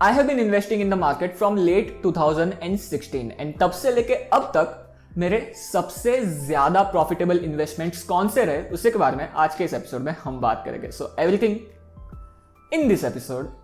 I have been investing in the market from late 2016 and तब से लेके अब तक मेरे सबसे ज्यादा प्रॉफिटेबल इन्वेस्टमेंट्स कौन से रहे उसके बारे में आज के इस एपिसोड में हम बात करेंगे। So everything in this episode,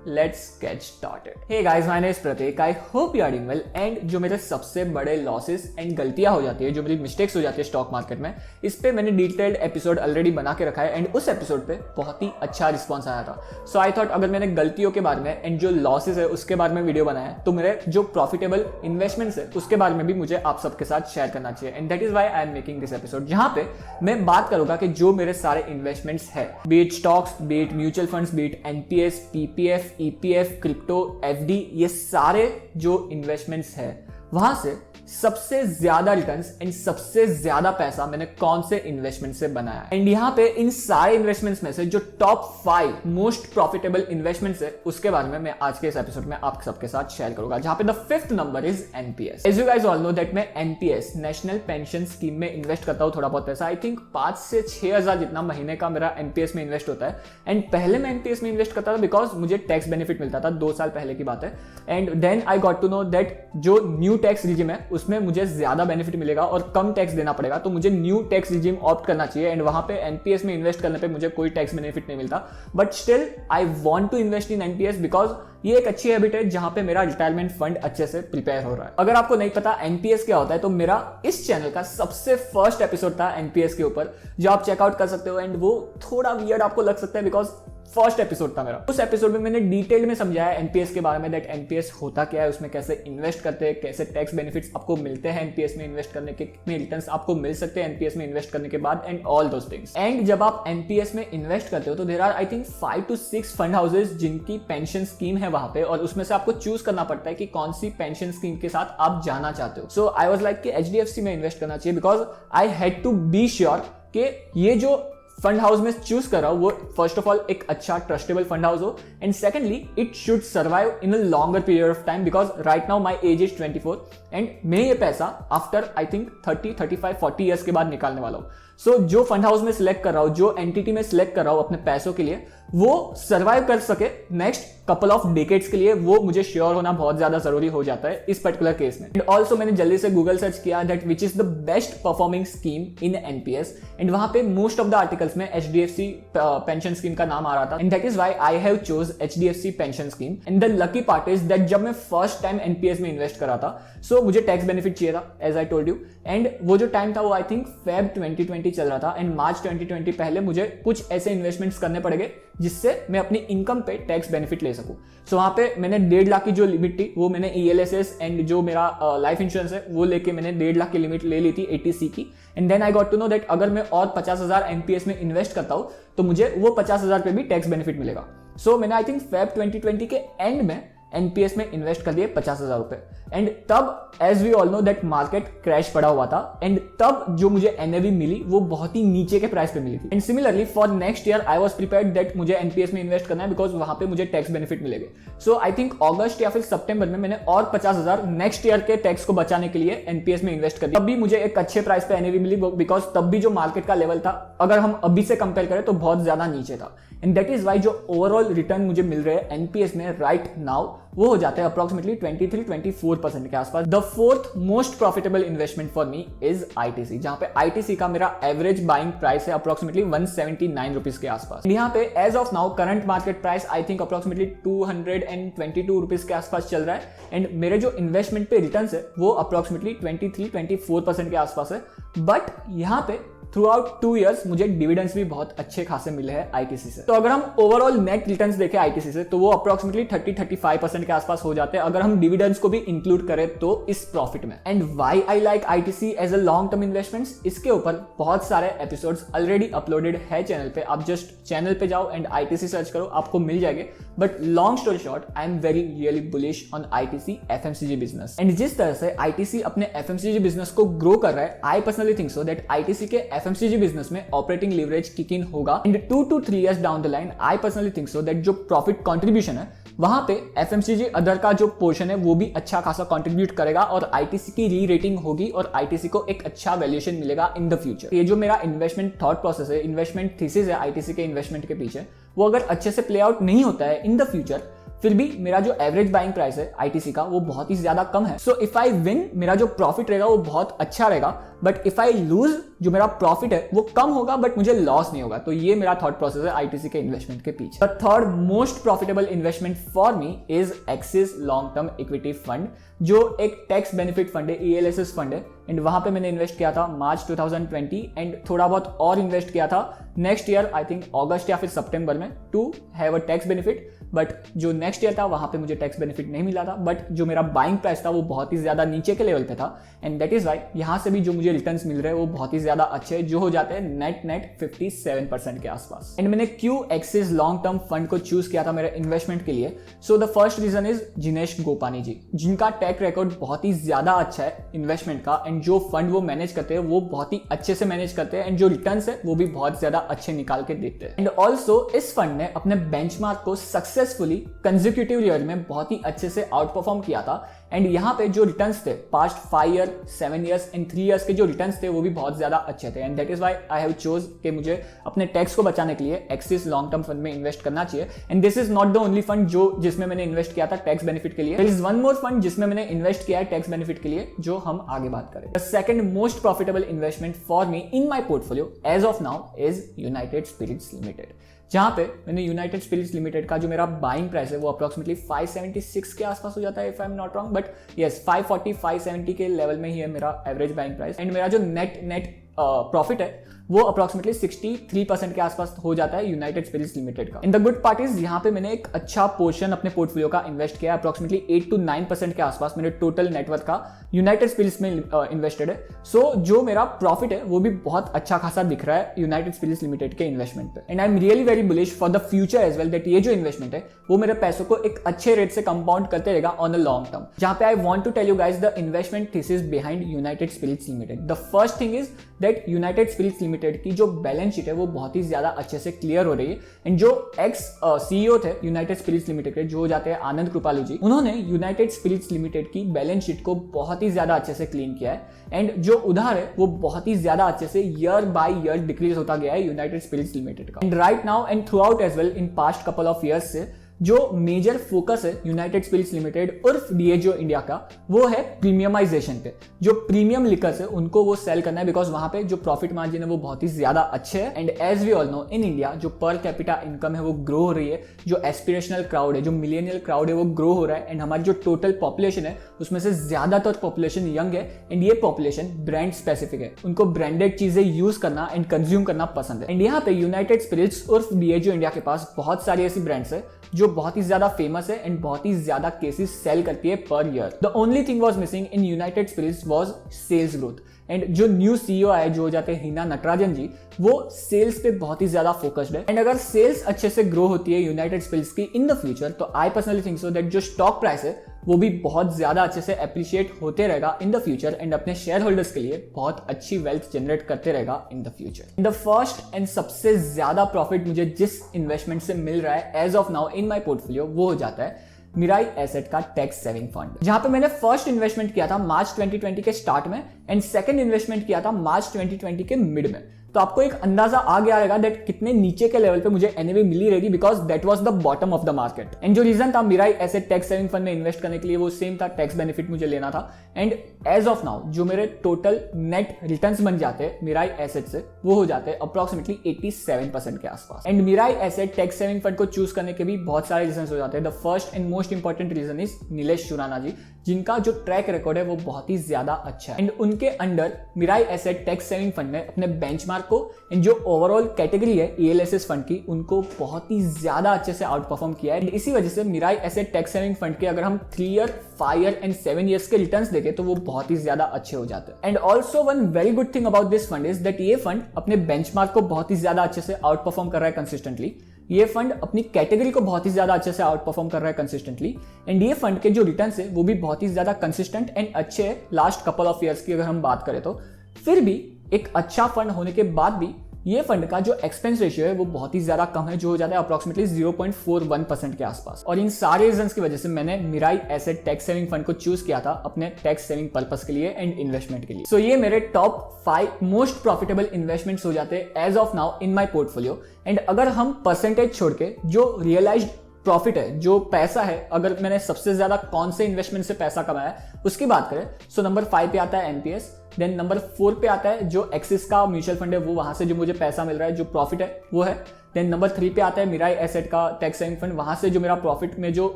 let's get started. Hey guys, my name is Prateek. I hope you are doing well. And जो मेरे सबसे बड़े लॉसेस एंड गलतियां हो जाती है, जो मेरी मिस्टेक्स हो जाती है स्टॉक मार्केट में, इस पे मैंने डिटेल्ड एपिसोड ऑलरेडी बना के रखा है एंड उस एपिसोड पे बहुत ही अच्छा रिस्पॉन्स आया था। सो आई थॉट अगर मैंने गलतियों के बारे में एंड जो लॉसेस है उसके बारे में वीडियो बनाया है तो मेरे जो प्रॉफिटेबल इन्वेस्टमेंट्स है उसके बारे में भी मुझे आप सबके साथ शेयर करना चाहिए। And that is why I am making this episode, जहां पे मैं बात करूंगा कि जो मेरे सारे इन्वेस्टमेंट्स है, B it stocks, B it mutual funds, B it NPS, PPF, EPF, crypto, FD, ये सारे जो इन्वेस्टमेंट्स है वहां से सबसे ज्यादा रिटर्न्स एंड सबसे ज्यादा पैसा मैंने कौन से इन्वेस्टमेंट से बनाया। एंड यहाँ पे इन सारे इन्वेस्टमेंट्स में से जो टॉप 5 मोस्ट प्रॉफिटेबल इन्वेस्टमेंट्स है उसके बारे में मैं आज के इस एपिसोड में आप सबके साथ शेयर करूंगा, जहां पे the 5th number is NPS. As you guys all know that मैं एनपीएस नेशनल पेंशन स्कीम में इन्वेस्ट करता हूं थोड़ा बहुत पैसा। आई थिंक 5 से 6 हजार जितना महीने का मेरा एनपीएस में इन्वेस्ट होता है। एंड पहले मैं एनपीएस में इन्वेस्ट करता था बिकॉज मुझे टैक्स बेनिफिट मिलता था, 2 साल पहले की बात है। And then I got to know that जो न्यू टैक्स रिजिम है उसमें मुझे ज्यादा बेनिफिट मिलेगा और कम टैक्स देना पड़ेगा, तो मुझे न्यू टैक्स रिजिम ऑप्ट करना चाहिए। एंड वहां पे एनपीएस में इन्वेस्ट करने पे मुझे कोई टैक्स बेनिफिट नहीं मिलता, but still I want to invest in NPS because ये एक अच्छी हैबिट है जहां पे मेरा रिटायरमेंट फंड अच्छे से प्रिपेयर हो रहा है। अगर आपको नहीं पता एनपीएस क्या होता है तो मेरा इस चैनल का सबसे फर्स्ट एपिसोड था एनपीएस के ऊपर, जो आप चेकआउट कर सकते हो। एंड वो थोड़ा वियर्ड आपको लग सकता है बिकॉज फर्स्ट एपिसोड था मेरा। उस एपिसोड में मैंने डिटेल में समझाया एनपीएस के बारे में, दैट एनपीएस होता क्या है, उसमें कैसे इन्वेस्ट करते हैं, कैसे टैक्स बेनिफिट्स आपको मिलते हैं एनपीएस में इन्वेस्ट करने के, कितने रिटर्न्स आपको मिल सकते हैं एनपीएस में इन्वेस्ट करने के बाद, and all those things. And जब आप एनपीएस में इन्वेस्ट करते हो तो there are I think 5 to 6 fund houses जिनकी पेंशन स्कीम है वहां पे, और उसमें से आपको चूज करना पड़ता है कि कौन सी पेंशन स्कीम के साथ आप जाना चाहते हो। सो आई वाज लाइक कि एचडीएफसी में इन्वेस्ट करना चाहिए because I had to be sure कि ये जो फंड हाउस में चूज कर रहा हूं वो फर्स्ट ऑफ ऑल एक अच्छा ट्रस्टेबल फंड हाउस हो, and secondly it should survive in a longer period of time because right now my age is 24 and मैं ये पैसा आफ्टर आई थिंक 30, 35, 40 ईयर्स के बाद निकालने वाला हूं। सो जो फंड हाउस में सिलेक्ट कर रहा हूं, जो एंटिटी में सिलेक्ट कर रहा हूं अपने पैसों के लिए, वो सर्वाइव कर सके नेक्स्ट कपल ऑफ डेकेड्स के लिए, वो मुझे श्योर होना बहुत ज्यादा जरूरी हो जाता है इस पर्टिकुलर केस में। एंड ऑल्सो मैंने जल्दी से गूगल सर्च किया that which is the best performing scheme in NPS, and वहां पे मोस्ट ऑफ द आर्टिकल्स में एचडीएफसी पेंशन स्कीम का नाम आ रहा था, and that is why I have chose HDFC pension scheme. And the lucky part is that जब मैं first time NPS में इन्वेस्ट करा था सो मुझे टैक्स बेनिफिट चाहिए था as I told you, and वो जो टाइम था वो आई थिंक फेब 2020 चल रहा था, एंड मार्च 2020 पहले मुझे कुछ ऐसे इन्वेस्टमेंट्स करने पड़ेंगे जिससे मैं अपनी इनकम पे टैक्स बेनिफिट ले सकूं। सो वहां पे मैंने 1.5 लाख की जो लिमिट थी वो मैंने ईएलएसएस एंड जो मेरा लाइफ इंश्योरेंस है वो लेके मैंने 1.5 लाख की लिमिट ले ली थी 80C की। And then I got to know that अगर मैं और 50,000 एनपीएस में इन्वेस्ट करता हूं तो मुझे वो 50,000 पे भी टैक्स बेनिफिट मिलेगा। सो मैंने आई थिंक फेब 2020 के एंड में एनपीएस में इन्वेस्ट कर दिए 50,000 रुपए, एंड तब as we all know that market crash पड़ा हुआ था, एंड तब जो मुझे एनएवी मिली वो बहुत ही नीचे के प्राइस पे मिली थी। And similarly for next year I was prepared that मुझे एनपीएस में इन्वेस्ट करना है बिकॉज वहां पे मुझे टैक्स बेनिफिट मिलेंगे। सो आई थिंक अगस्त या फिर सितंबर में मैंने और 50,000 नेक्स्ट ईयर के टैक्स को बचाने के लिए एनपीएस में इन्वेस्ट कर दिया। तब भी मुझे एक अच्छे प्राइस पे एनएवी मिली बिकॉज तब भी जो मार्केट का लेवल था अगर हम अभी से कंपेयर करें तो बहुत ज्यादा नीचे था, एंड दैट इज वाई जो ओवरऑल रिटर्न मुझे मिल रहे हैं एनपीएस में राइट नाउ वो हो जाते हैं अप्रोक्सीमेटली 23-24% के आसपास। The 4th most profitable investment for me is ITC, जहां पे आईटीसी का मेरा एवरेज बाइंग प्राइस है अप्रोक्सीमेटली 179 रुपीज के आसपास। यहाँ पे as of now current market price I think approximately 222 rupees के आसपास चल रहा है, एंड मेरे जो इन्वेस्टमेंट पे रिटर्न है वो अप्रोक्सीमेटली 23-24% के आसपास है। बट यहाँ पे थ्रू आउट 2 ईयर्स मुझे डिविडेंड्स भी बहुत अच्छे खासे मिले हैं आईटीसी से। तो अगर हम ओवरऑल नेट रिटर्न्स देखें आईटीसी से तो वो अप्रोक्सीमेटली 30-35% के आसपास हो जाते हैं अगर हम डिविडेंड्स को भी इंक्लूड करें तो इस प्रॉफिट में। And why I like ITC as a long term investments, इसके ऊपर बहुत सारे एपिसोड्स ऑलरेडी अपलोडेड है चैनल पे, आप जस्ट चैनल पे जाओ एंड आईटीसी सर्च करो आपको मिल जाएंगे। But long story short, I am very really bullish on ITC FMCG business, and जिस तरह से आईटीसी अपने एफएमसीजी बिजनेस को ग्रो कर रहा है, I personally think so that ITC के एफएमसीजी बिजनेस में ऑपरेटिंग लीवरेज किक इन होगा, and 2 to 3 years down the line I personally think so that जो प्रॉफिट कंट्रीब्यूशन है वहां पे एफएमसीजी अदर का जो पोर्शन है वो भी अच्छा खासा कंट्रीब्यूट करेगा और आईटीसी की री रेटिंग होगी और आईटीसी को एक अच्छा वैल्यूएशन मिलेगा इन द फ्यूचर। ये जो मेरा इन्वेस्टमेंट थॉट प्रोसेस है, इन्वेस्टमेंट थीसिस है आईटीसी के इन्वेस्टमेंट के पीछे, वो अगर अच्छे से प्ले आउट नहीं होता है इन द फ्यूचर फिर भी मेरा जो एवरेज बाइंग प्राइस है आईटीसी का वो बहुत ही ज्यादा कम है। सो इफ आई विन, मेरा जो प्रॉफिट रहेगा वो बहुत अच्छा रहेगा, बट इफ आई लूज, जो मेरा प्रॉफिट है वो कम होगा बट मुझे लॉस नहीं होगा। तो ये मेरा थॉट प्रोसेस है आईटीसी के इन्वेस्टमेंट के पीछे। The third most profitable investment for me is axis long term equity fund, जो एक टैक्स बेनिफिट फंड है, ELSS फंड है, एंड वहां पे मैंने इन्वेस्ट किया था मार्च 2020 एंड थोड़ा बहुत और इन्वेस्ट किया था नेक्स्ट ईयर, आई थिंक अगस्त या फिर सितंबर में, to have a tax benefit. But जो नेक्स्ट ईयर था वहां पे मुझे टैक्स बेनिफिट नहीं मिला था, बट जो मेरा बाइंग प्राइस था वो बहुत ही ज्यादा नीचे के लेवल पे था, एंड दैट इज वाई यहां से भी जो मुझे रिटर्न्स मिल रहे हैं वो बहुत ही ज्यादा अच्छे, जो हो जाते हैं नेट 57% के आसपास। एंड मैंने क्यों एक्सिस लॉन्ग टर्म फंड को चूज किया था मेरे इन्वेस्टमेंट के लिए? So the first reason is Jinesh Gopani ji, जिनका ट्रैक रिकॉर्ड बहुत ही ज्यादा अच्छा है इन्वेस्टमेंट का, एंड जो फंड वो मैनेज करते हैं वो बहुत ही अच्छे से मैनेज करते हैं, एंड जो रिटर्न्स है वो भी बहुत ज्यादा अच्छे निकाल के देते हैं। एंड ऑल्सो इस फंड ने अपने बेंचमार्क को सक्सेसफुली कंसेक्यूटिव ईयर में बहुत ही अच्छे से आउट परफॉर्म किया था, एंड यहाँ पे जो रिटर्न्स थे past 5 year, 7 years and 3 years के जो रिटर्न्स थे वो भी बहुत ज्यादा अच्छे थे, and that is why I have chose कि मुझे अपने टैक्स को बचाने के लिए एक्सिस लॉन्ग टर्म फंड में इन्वेस्ट करना चाहिए। And this is not the only fund जिसमें मैंने इन्वेस्ट किया था टैक्स बेनिफिट के लिए। There is one more fund जिसमें मैंने इन्वेस्ट किया है टैक्स बेनिफिट के लिए, जो हम आगे बात करें। The second most profitable investment for me in my portfolio as of now is United Spirits Limited, जहां पे मैंने यूनाइटेड स्पिरिट्स लिमिटेड का जो मेरा बाइंग प्राइस है वो अप्रोक्सीमेटली 576 के आसपास हो जाता है if I am not wrong, but yes 540 570 के लेवल में ही है मेरा एवरेज बाइंग प्राइस, एंड मेरा जो नेट प्रॉफिट है वो अप्रोक्सीमेटली 63% के आसपास हो जाता है यूनाइटेड स्पिरिट्स लिमिटेड का। In the good part is यहाँ पे मैंने एक अच्छा पोर्शन अपने पोर्टफोलियो का इन्वेस्ट किया है, अप्रोक्सीमेटली 8 to 9% के आसपास मेरे टोटल नेटवर्थ का यूनाइटेड स्पिरिट्स में इन्वेस्टेड है। सो जो मेरा प्रॉफिट है वो भी बहुत अच्छा खासा दिख रहा है यूनाइटेड स्पिरिट्स लिमिटेड के इन्वेस्टमेंट पे, and I am really very bullish for the future as well that ये जो इन्वेस्टमेंट है वो मेरे पैसों को एक अच्छे रेट से कंपाउंड करते रहेगा ऑन अ लॉन्ग टर्म। जहां पे I want to tell you guys the investment thesis behind United Spirits Limited. The first thing is that United Spirits Limited की जो बैलेंस शीट है वो बहुत ही ज्यादा अच्छे से क्लियर हो रही है, एंड जो एक्स CEO थे यूनाइटेड स्पिरिट्स लिमिटेड के, जो हो जाते हैं आनंद कृपालू जी, उन्होंने यूनाइटेड स्पिरिट्स लिमिटेड की बैलेंस शीट को बहुत ही ज्यादा अच्छे से क्लीन किया है, एंड जो उधार है वो बहुत ही ज्यादा अच्छे से ईयर बाय ईयर डिक्रीज होता गया है यूनाइटेड स्पिरिट्स लिमिटेड का। And right now and throughout as well in past couple of years से जो मेजर फोकस है यूनाइटेड स्पिरिट्स लिमिटेड उर्फ डिएजो इंडिया का वो है प्रीमियमाइजेशन पे। जो प्रीमियम लिकर्स है उनको वो सेल करना है, बिकॉज वहां पे जो प्रॉफिट मार्जिन है वो बहुत ही ज्यादा अच्छे है, and as we all know in India जो पर कैपिटा इनकम है वो ग्रो हो रही है, जो एस्पिरेशनल क्राउड है, जो मिलेनियल क्राउड है वो ग्रो हो रहा है, एंड हमारी जो टोटल पॉपुलेशन है उसमें से ज्यादातर पॉपुलेशन यंग है, एंड ये पॉपुलेशन ब्रांड स्पेसिफिक है, उनको ब्रांडेड चीजें यूज करना एंड कंज्यूम करना पसंद है। एंड यहाँ पे यूनाइटेड स्पिरिट्स उर्फ डिएजो इंडिया के पास बहुत सारी ऐसी ब्रांड्स है जो बहुत ही ज्यादा फेमस है एंड बहुत ही ज्यादा केसेस सेल करती है per year. The only thing was missing in United Spirits was sales growth, and जो न्यू CEO आए जो हो जाते हैं हिना नटराजन जी, वो सेल्स पे बहुत ही ज्यादा फोकस्ड है, एंड अगर सेल्स अच्छे से ग्रो होती है यूनाइटेड स्पिरिट्स की इन द फ्यूचर, तो I personally think so that जो स्टॉक प्राइस है वो भी बहुत ज्यादा अच्छे से एप्रिशिएट होते रहेगा इन द फ्यूचर, एंड अपने शेयर होल्डर्स के लिए बहुत अच्छी वेल्थ जनरेट करते रहेगा in the future. The first and सबसे ज्यादा प्रॉफिट मुझे जिस इन्वेस्टमेंट से मिल रहा है as of now in my portfolio वो हो जाता है मिराई एसेट का टैक्स सेविंग फंड, जहां पे मैंने फर्स्ट इन्वेस्टमेंट किया था मार्च 2020 के स्टार्ट में, एंड सेकंड इन्वेस्टमेंट किया था मार्च 2020 के मिड में। तो आपको एक अंदाजा आ गया रहेगा दैट कितने नीचे के लेवल पे मुझे एनएवी मिली रहेगी, because that was the bottom of the market. And जो रीजन था Mirae asset tax saving fund में इन्वेस्ट करने के लिए वो सेम था, टैक्स बेनिफिट मुझे लेना था, एंड एज ऑफ नाउ जो मेरे टोटल नेट रिटर्न्स बन जाते हैं मिराई एसेट से वो हो जाते हैं अप्रोक्सीमेटली 87% के आसपास। And Mirae asset tax saving fund को चूज करने के भी बहुत सारे रीजन हो जाते हैं। The first and most important reason is Nilesh Surana ji, जिनका जो ट्रैक रिकॉर्ड है वो बहुत ही ज्यादा अच्छा है, एंड उनके under Mirae asset tax saving fund ने अपने बेंचमार्क को एंड जो ओवरऑल कैटेगरी है ELSS फंड की उनको बहुत ही ज्यादा अच्छे से आउट परफॉर्म किया है। इसी वजह से Mirae asset tax saving fund के अगर हम 3 ईयर 5 ईयर एंड 7 ईयर्स के रिटर्न्स देखें तो वो बहुत ही ज्यादा अच्छे हो जाते हैं। And also one very good thing about this fund is that ये फंड अपने बेंचमार्क को बहुत ही ज्यादा अच्छे से आउट परफॉर्म कर रहा है कंसिस्टेंटली। ये फंड अपनी कैटेगरी को बहुत ही ज्यादा अच्छे से आउट परफॉर्म कर रहा है कंसिस्टेंटली, एंड ये फंड के जो रिटर्न्स है वो भी बहुत ही ज्यादा कंसिस्टेंट एंड अच्छे है लास्ट कपल ऑफ ईयर्स की अगर हम बात करें तो। फिर भी एक अच्छा फंड होने के बाद भी ये फंड का जो एक्सपेंस रेशियो है वो बहुत ही ज्यादा कम है, जो हो जाता है अप्रोक्सीमेटली 0.41% के आसपास। और इन सारे रीजंस की वजह से मैंने Mirae asset tax saving fund को चूज किया था अपने टैक्स सेविंग पर्पस के लिए एंड इन्वेस्टमेंट के लिए। सो ये मेरे टॉप 5 मोस्ट प्रॉफिटेबल इन्वेस्टमेंट्स हो जाते हैं as of now in my portfolio. And अगर हम परसेंटेज छोड़ के जो रियलाइज्ड प्रॉफिट है, जो पैसा है, अगर मैंने सबसे ज्यादा कौन से इन्वेस्टमेंट से पैसा कमाया उसकी बात करें, सो नंबर 5 पे आता है एनपीएस, देन नंबर 4 पे आता है जो एक्सिस का म्यूचुअल फंड है, वो वहां से जो मुझे पैसा मिल रहा है, जो प्रॉफिट है वो है। देन नंबर 3 पे आता है मिराई एसेट का टैक्स सेविंग फंड, वहां से जो मेरा प्रॉफिट में जो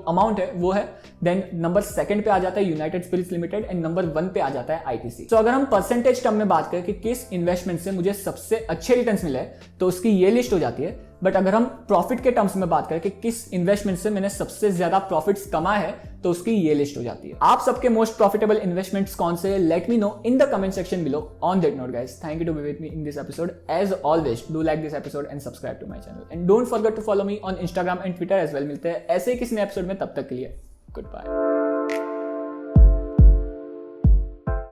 अमाउंट है वो है। देन नंबर 2 पे आ जाता है United Spirits Limited and number 1 पे आ जाता है आईटीसी। तो अगर हम परसेंटेज टर्म में बात करें कि किस इन्वेस्टमेंट से मुझे सबसे अच्छे रिटर्न्स मिले तो उसकी ये लिस्ट हो जाती है। बट अगर हम प्रॉफिट के टर्म्स में बात करें कि किस इन्वेस्टमेंट से मैंने सबसे ज्यादा प्रॉफिट्स कमाए हैं तो उसकी ये लिस्ट हो जाती है। आप सबके मोस्ट प्रॉफिटेबल इन्वेस्टमेंट्स कौन से, let me know in the comment section below. On that note guys, thank you to be with me in this episode. As always do like this episode and subscribe to my channel and don't forget to follow me on Instagram and Twitter as well. मिलते हैं ऐसे ही किसी नए episode में, तब तक के लिए गुड बाय।